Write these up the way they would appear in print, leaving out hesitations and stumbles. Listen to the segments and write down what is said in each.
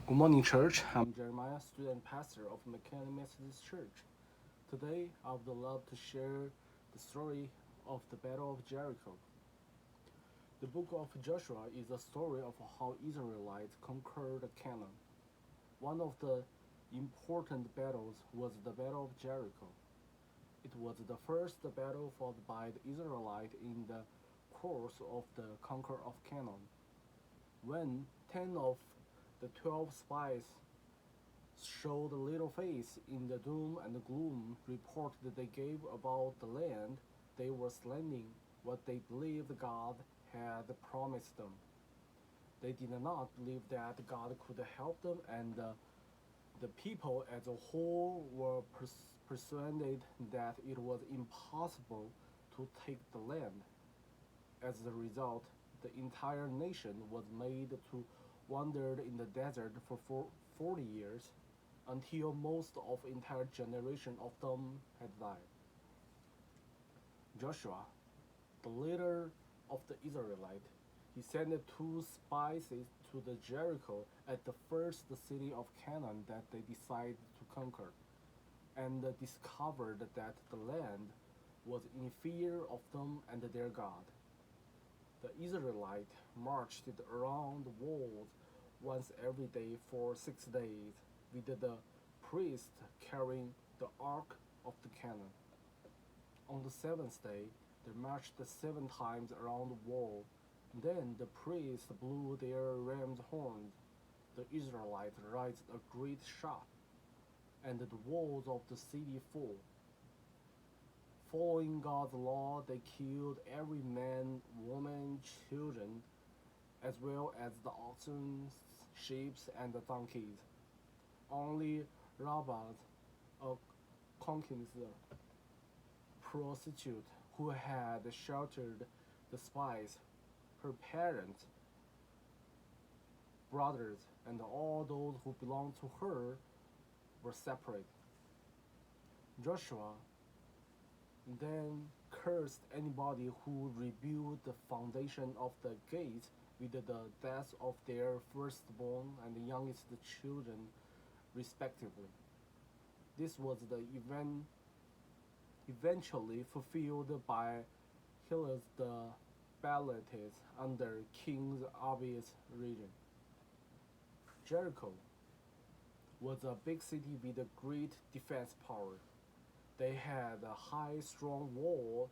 Good morning, church. I'm Jeremiah, student pastor of McKinney Methodist Church. Today, I would love to share the story of the Battle of Jericho. The book of Joshua is a story of how Israelites conquered Canaan. One of the important battles was the Battle of Jericho. It was the first battle fought by the Israelites in the course of the conquer of Canaan. When 10 of the 12 spies showed little faith in the doom and gloom report that they gave about the land they were landing, what they believed God had promised them. They did not believe that God could help them, and the people as a whole were persuaded that it was impossible to take the land. As a result, the entire nation was made to wander in the desert for 40 years until most of entire generation of them had died. Joshua, the leader of the Israelites, he sent two spies to the Jericho at the first city of Canaan that they decided to conquer, and discovered that the land was in fear of them and their God. The Israelites marched around the walls once every day for 6 days, with the priest carrying the Ark of the Canaan. On the seventh day, they marched 7 times around the wall. Then the priests blew their ram's horns. The Israelites raised a great shout, and the walls of the city fell. Following God's law, they killed every man, woman, children, as well as the oxen, sheep, and the donkeys. Only Rabbah, a concubine prostitute who had sheltered the spies, her parents, brothers, and all those who belonged to her were separate. Joshua then cursed anybody who rebuilt the foundation of the gate with the death of their firstborn and youngest children, respectively. This was the event eventually fulfilled by Hilas the Balates under King Abi's reign. Jericho was a big city with a great defense power. They had a high, strong wall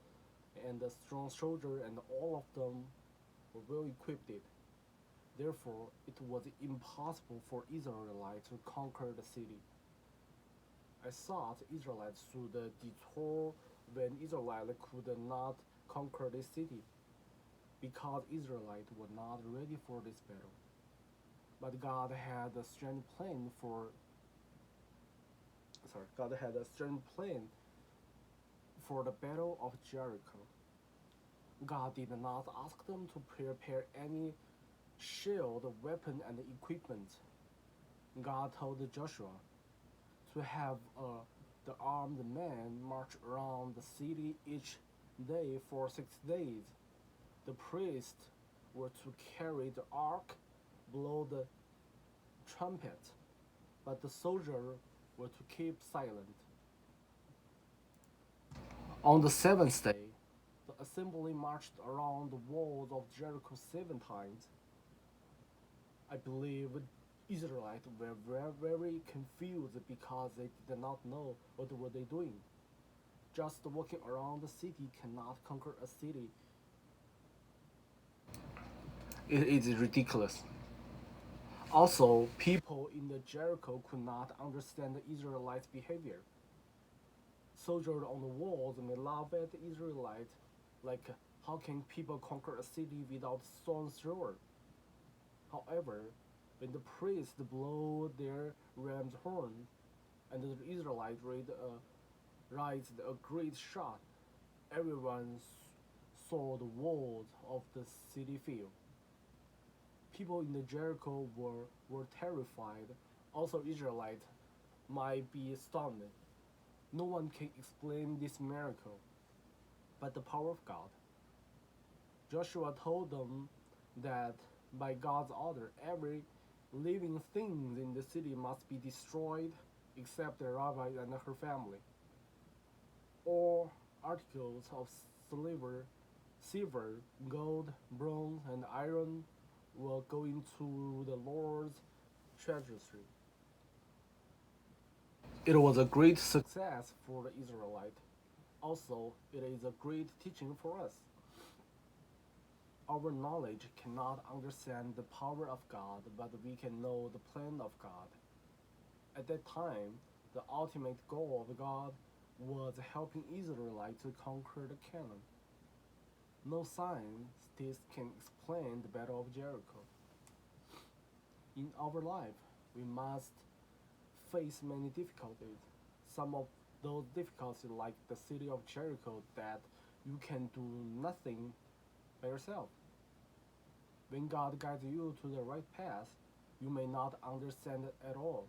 and a strong soldier, and all of them were well equipped. Therefore, it was impossible for Israelites to conquer the city. I thought Israelites should detour when Israel could not conquer this city, because Israelites were not ready for this battle. But God had a strange plan for the battle of Jericho. God did not ask them to prepare any shield, weapon, and equipment. God told Joshua to have the armed men march around the city each day for 6 days. The priests were to carry the ark, blow the trumpet, but the soldiers were to keep silent. On the seventh day, the assembly marched around the walls of Jericho 7 times. I believe Israelites were very confused because they did not know what were they doing. Just walking around the city cannot conquer a city. It is ridiculous. Also, people in the Jericho could not understand the Israelites' behavior. Soldiers on the walls may laugh at the Israelites, like, how can people conquer a city without stone thrower? However, when the priests blow their ram's horn and the Israelites raised a great shout, everyone saw the walls of the city fall. People in the Jericho were terrified. Also, Israelites might be stunned. No one can explain this miracle but the power of God. Joshua told them that by God's order, every Living things in the city must be destroyed, except the rabbi and her family. All articles of silver, gold, bronze, and iron were going to the Lord's treasury. It was a great success for the Israelite. Also, it is a great teaching for us. Our knowledge cannot understand the power of God, but we can know the plan of God. At that time, the ultimate goal of God was helping Israelites to conquer the Canaan. No scientist can explain the Battle of Jericho. In our life, we must face many difficulties. Some of those difficulties, like the city of Jericho, that you can do nothing by yourself. When God guides you to the right path, you may not understand it at all,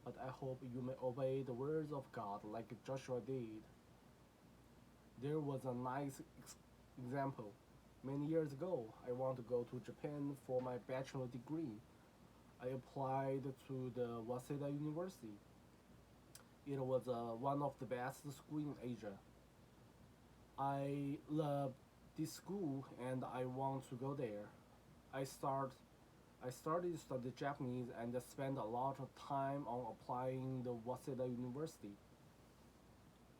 but I hope you may obey the words of God like Joshua did. There was a nice example. Many years ago, I want to go to Japan for my bachelor degree. I applied to the Waseda University. It was one of the best schools in Asia. I love this school and I want to go there. I start I started to study Japanese and spent a lot of time on applying the Waseda University.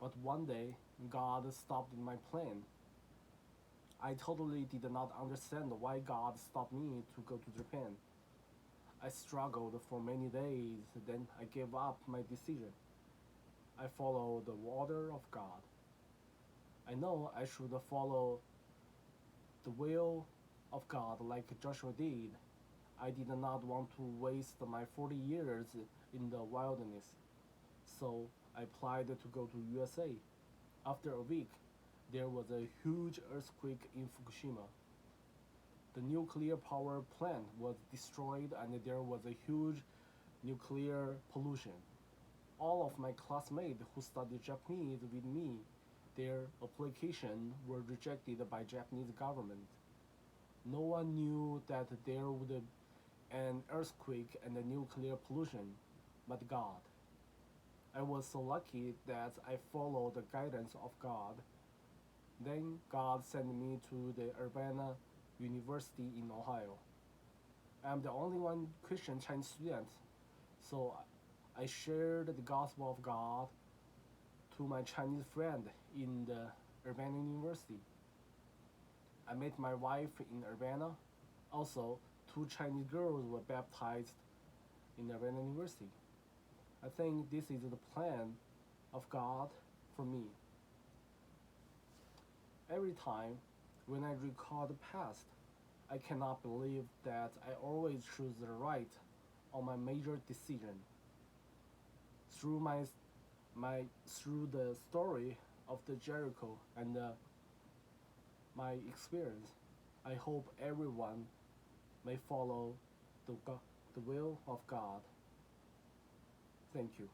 But one day, God stopped my plan. I totally did not understand why God stopped me to go to Japan. I struggled for many days, then I gave up my decision. I followed the order of God. I know I should follow the will of God like Joshua did. I did not want to waste my 40 years in the wilderness. So I applied to go to USA. After a week, there was a huge earthquake in Fukushima. The nuclear power plant was destroyed and there was a huge nuclear pollution. All of my classmates who studied Japanese with me, their application were rejected by Japanese government. No one knew that there would be an earthquake and a nuclear pollution, but God. I was so lucky that I followed the guidance of God. Then God sent me to the Urbana University in Ohio. I'm the only one Christian Chinese student, so I shared the gospel of God to my Chinese friend in the Urbana University. I met my wife in Urbana. Also, two Chinese girls were baptized in Urbana University. I think this is the plan of God for me. Every time when I recall the past, I cannot believe that I always choose the right on my major decision. Through through the story of the Jericho and my experience, I hope everyone may follow the will of God. Thank you.